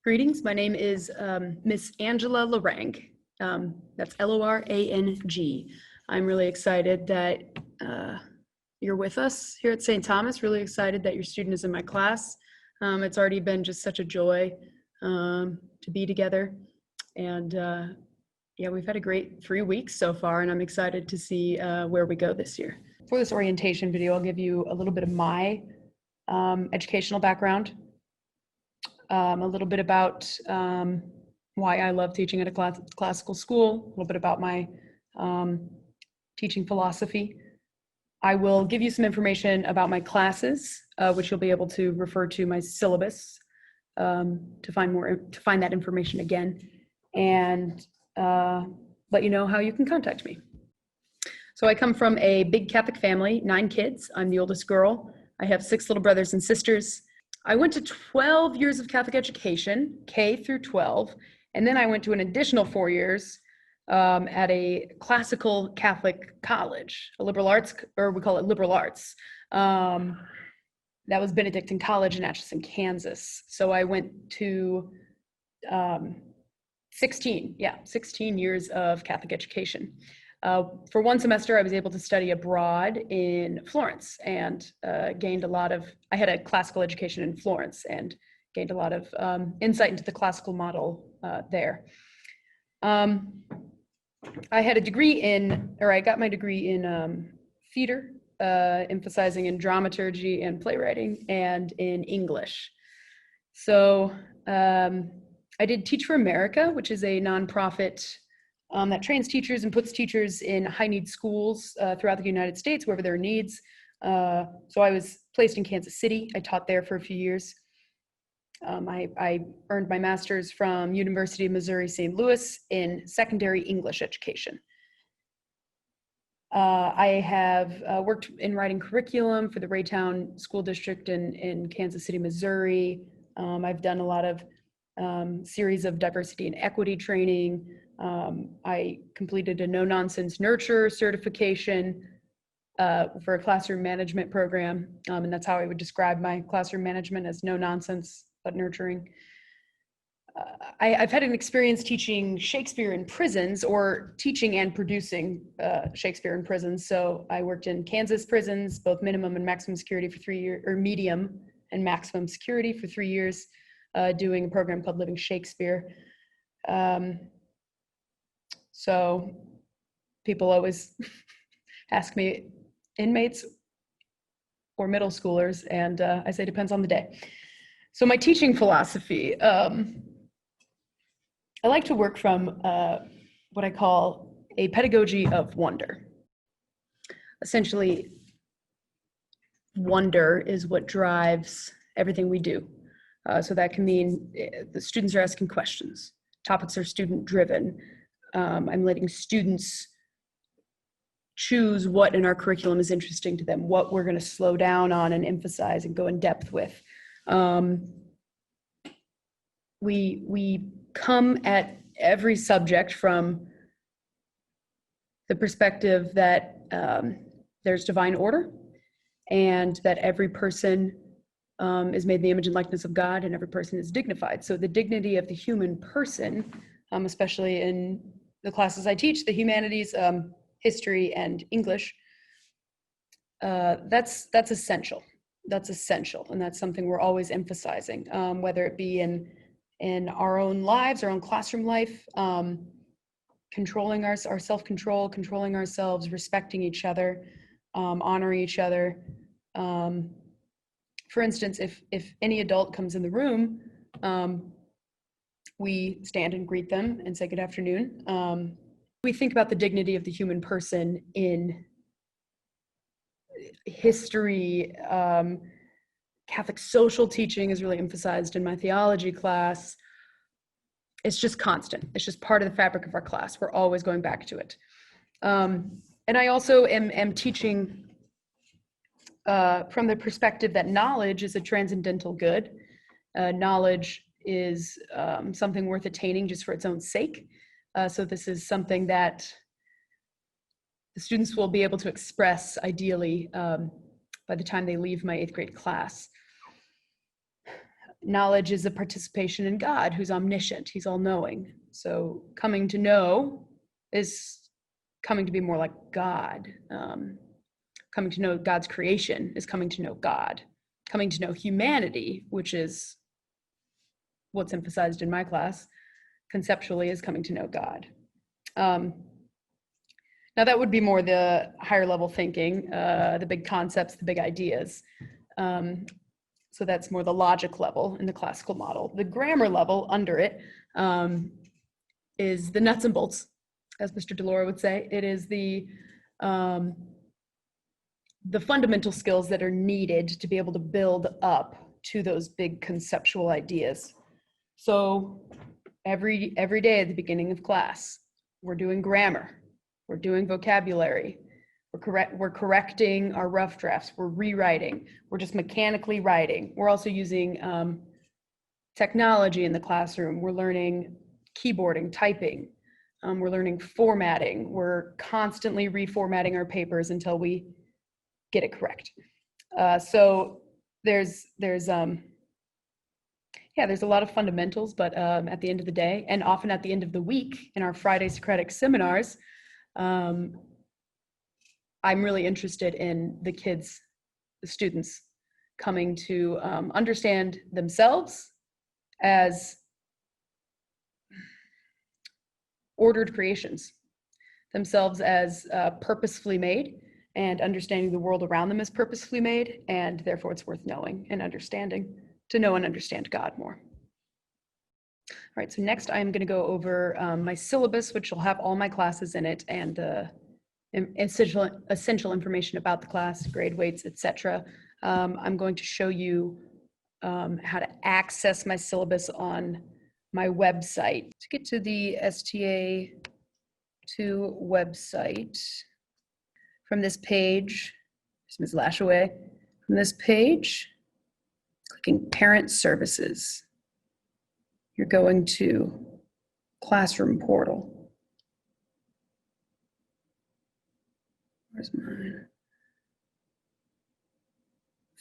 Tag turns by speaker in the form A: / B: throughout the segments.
A: Greetings, my name is Miss Angela Lorang. That's Lorang. I'm really excited that you're with us here at St. Thomas, really excited that your student is in my class. It's already been just such a joy to be together. And yeah, we've had a great 3 weeks so far, and I'm excited to see where we go this year. For this orientation video, I'll give you a little bit of my educational background. A little bit about why I love teaching at a classical school, a little bit about my teaching philosophy. I will give you some information about my classes, which you'll be able to refer to my syllabus to find that information again, and let you know how you can contact me. So I come from a big Catholic family, 9 kids. I'm the oldest girl. I have 6 little brothers and sisters. I went to 12 years of Catholic education, K through 12, and then I went to an additional 4 years at a classical Catholic college, a liberal arts, or we call it liberal arts. That was Benedictine College in Atchison, Kansas. So I went to 16 years of Catholic education. For 1 semester, I was able to study abroad in Florence and gained a lot of, I had a classical education in Florence and gained a lot of insight into the classical model there. I had a degree I got my degree in theater, emphasizing in dramaturgy and playwriting and in English. So I did Teach for America, which is a nonprofit that trains teachers and puts teachers in high-need schools throughout the United States, wherever there are needs. So I was placed in Kansas City. I taught there for a few years. I earned my master's from University of Missouri, St. Louis in secondary English education. I have worked in writing curriculum for the Raytown School District in Kansas City, Missouri. I've done a lot of series of diversity and equity training. I completed a no-nonsense nurture certification for a classroom management program, and that's how I would describe my classroom management, as no nonsense but nurturing. I've had an experience teaching Shakespeare in prisons, or teaching and producing Shakespeare in prisons. So I worked in Kansas prisons, both minimum and maximum security for 3 years, or medium and maximum security for 3 years, doing a program called Living Shakespeare. So people always ask me, inmates or middle schoolers, and I say depends on the day. So my teaching philosophy, I like to work from what I call a pedagogy of wonder. Essentially, wonder is what drives everything we do. So that can mean the students are asking questions, topics are student driven. I'm letting students choose what in our curriculum is interesting to them, what we're going to slow down on and emphasize and go in depth with. We come at every subject from the perspective that there's divine order, and that every person is made in the image and likeness of God, and every person is dignified. So the dignity of the human person, especially in the classes I teach, the humanities, history, and English, that's essential. That's essential, and that's something we're always emphasizing, whether it be in our own lives, our own classroom life, controlling our self-control, controlling ourselves, respecting each other, honoring each other. For instance, if any adult comes in the room, we stand and greet them and say good afternoon. We think about the dignity of the human person in history. Catholic social teaching is really emphasized in my theology class. It's just constant. It's just part of the fabric of our class. We're always going back to it. And I also am teaching from the perspective that knowledge is a transcendental good. Knowledge is something worth attaining just for its own sake. So this is something that the students will be able to express ideally by the time they leave my 8th grade class. knowledge is a participation in God, who's omniscient, he's all-knowing. So coming to know is coming to be more like God. Coming to know God's creation is coming to know God. Coming to know humanity, which is what's emphasized in my class, conceptually, is coming to know God. Now that would be more the higher level thinking, the big concepts, the big ideas. So that's more the logic level in the classical model. The grammar level under it is the nuts and bolts, as Mr. Delora would say. It is the fundamental skills that are needed to be able to build up to those big conceptual ideas. So every day at the beginning of class, we're doing grammar, we're doing vocabulary, we're correcting our rough drafts, we're rewriting, we're just mechanically writing. We're also using technology in the classroom. We're learning keyboarding, typing. We're learning formatting. We're constantly reformatting our papers until we get it correct. So there's a lot of fundamentals, but at the end of the day, and often at the end of the week in our Friday Socratic seminars, I'm really interested in the kids, the students, coming to understand themselves as ordered creations, themselves as purposefully made, and understanding the world around them as purposefully made, and therefore it's worth knowing and understanding, to know and understand God more. All right, so next I'm going to go over my syllabus, which will have all my classes in it, and essential information about the class, grade weights, etc. I'm going to show you how to access my syllabus on my website. To get to the STA2 website, from this page, Ms. Lashaway, from this page, clicking Parent Services, you're going to Classroom Portal. Where's mine?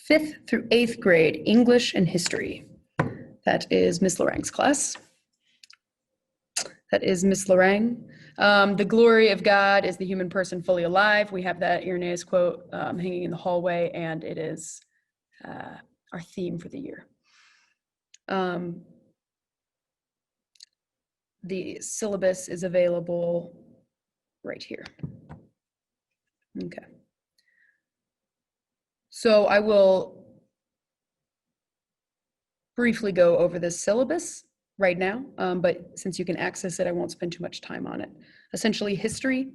A: 5th through 8th grade, English and History. That is Miss Lorang's class. That is Miss Lorang. The glory of God is the human person fully alive. We have that Irenaeus quote hanging in the hallway, and it is our theme for the year. The syllabus is available right here. Okay. So I will briefly go over the syllabus right now, but since you can access it, I won't spend too much time on it. Essentially, history,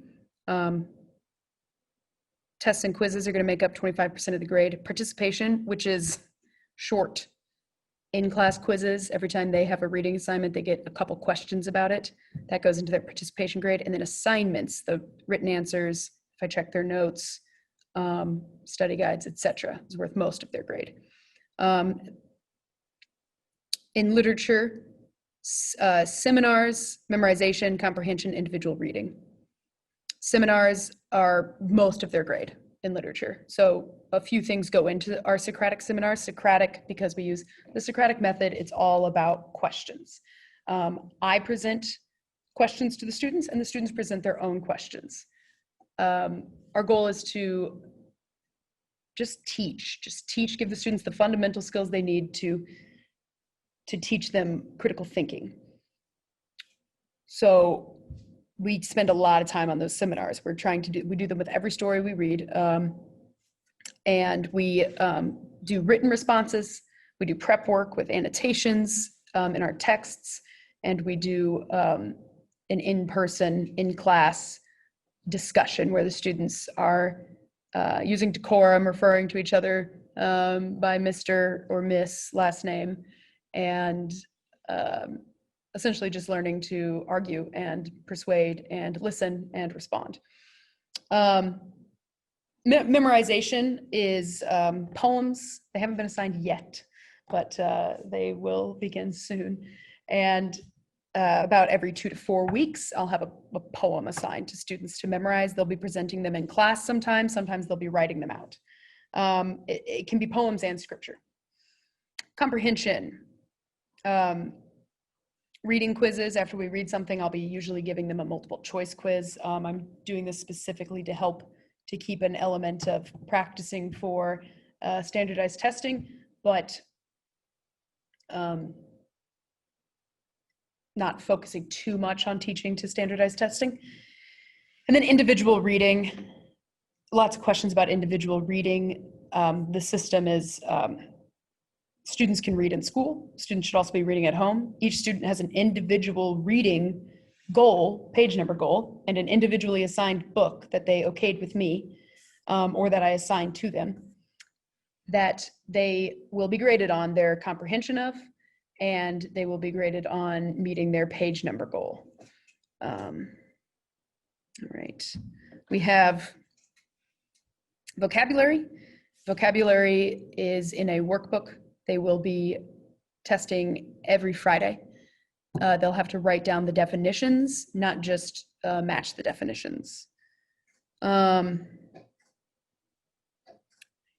A: tests and quizzes are going to make up 25% of the grade. Participation, which is short in-class quizzes. Every time they have a reading assignment, they get a couple questions about it. That goes into their participation grade. And then assignments, the written answers, if I check their notes, study guides, etc., is worth most of their grade. In literature, seminars, memorization, comprehension, individual reading. Seminars are most of their grade in literature. So a few things go into our Socratic seminars. Socratic, because we use the Socratic method, it's all about questions. I present questions to the students, and the students present their own questions. Our goal is to just teach, give the students the fundamental skills they need to teach them critical thinking. So we spend a lot of time on those seminars. We do them with every story we read. And we do written responses. We do prep work with annotations in our texts. And we do an in-person, in-class discussion where the students are using decorum, referring to each other by Mr. or Miss last name, and essentially just learning to argue and persuade and listen and respond. Memorization is poems. They haven't been assigned yet, but they will begin soon. And about every 2 to 4 weeks, I'll have a poem assigned to students to memorize. They'll be presenting them in class sometimes they'll be writing them out. It can be poems and scripture. Comprehension. Reading quizzes. After we read something, I'll be usually giving them a multiple choice quiz. I'm doing this specifically to help to keep an element of practicing for standardized testing, but not focusing too much on teaching to standardized testing. And then individual reading, lots of questions about individual reading. The system is students can read in school. Students should also be reading at home. Each student has an individual reading goal, page number goal, and an individually assigned book that they okayed with me, or that I assigned to them, that they will be graded on their comprehension of, and they will be graded on meeting their page number goal. All right. We have vocabulary. Vocabulary is in a workbook. They will be testing every Friday. They'll have to write down the definitions, not just match the definitions.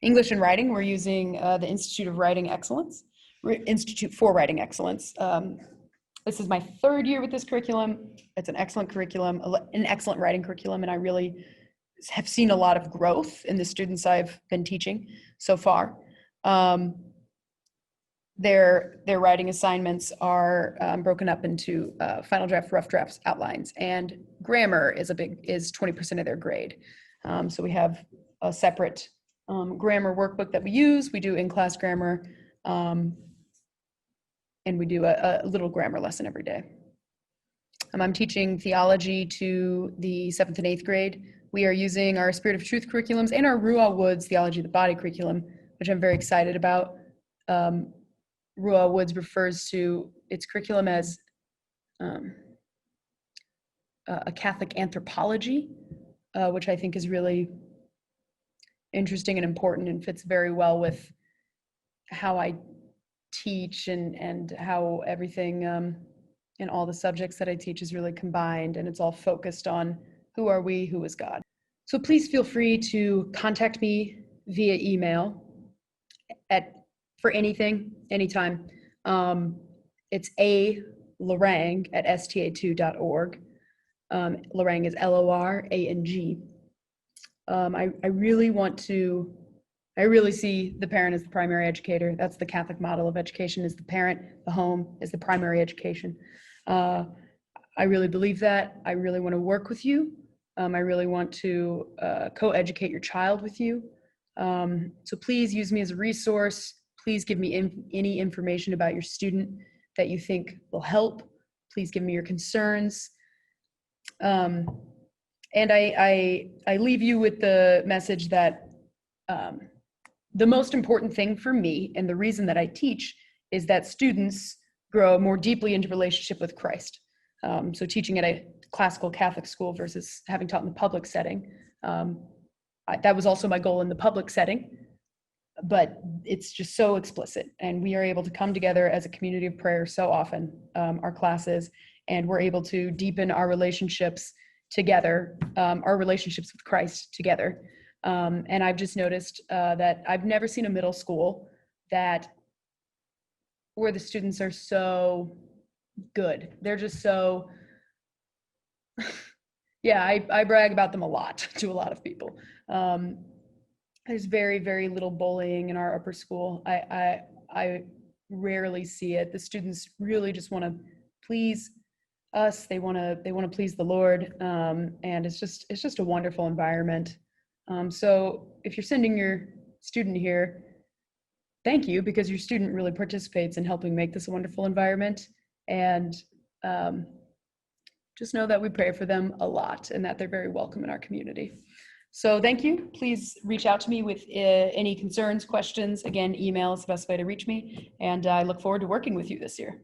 A: English and writing, we're using the Institute of Writing Excellence, Institute for Writing Excellence. This is my third year with this curriculum. It's an excellent curriculum, an excellent writing curriculum, and I really have seen a lot of growth in the students I've been teaching so far. Their writing assignments are broken up into final draft, rough drafts, outlines, and grammar is 20% of their grade. So we have a separate grammar workbook that we use. We do in-class grammar, and we do a little grammar lesson every day. I'm teaching theology to the 7th and 8th grade. We are using our Spirit of Truth curriculums and our Ruah Woods Theology of the Body curriculum, which I'm very excited about. Ruah Woods refers to its curriculum as a Catholic anthropology, which I think is really interesting and important and fits very well with how I teach and how everything in all the subjects that I teach is really combined, and it's all focused on who are we, who is God. So please feel free to contact me via email for anything, anytime. It's Lorang at sta2.org. Lorang is Lorang. I really see the parent as the primary educator. That's the Catholic model of education, is the parent, the home is the primary education. I really believe that. I really want to work with you. I really want to co-educate your child with you. So please use me as a resource. Please give me any information about your student that you think will help. Please give me your concerns. And I leave you with the message that the most important thing for me, and the reason that I teach, is that students grow more deeply into relationship with Christ. So teaching at a classical Catholic school versus having taught in the public setting, that was also my goal in the public setting, but it's just so explicit, and we are able to come together as a community of prayer so often, our classes, and we're able to deepen our relationships together, our relationships with Christ together. And I've just noticed that I've never seen a middle school where the students are so good. They're just so, yeah, I brag about them a lot to a lot of people. There's very, very little bullying in our upper school. I rarely see it. The students really just want to please us. They want to please the Lord, and it's just a wonderful environment. So if you're sending your student here, thank you, because your student really participates in helping make this a wonderful environment. And just know that we pray for them a lot and that they're very welcome in our community. So thank you. Please reach out to me with any concerns, questions. Again, email is the best way to reach me. And I look forward to working with you this year.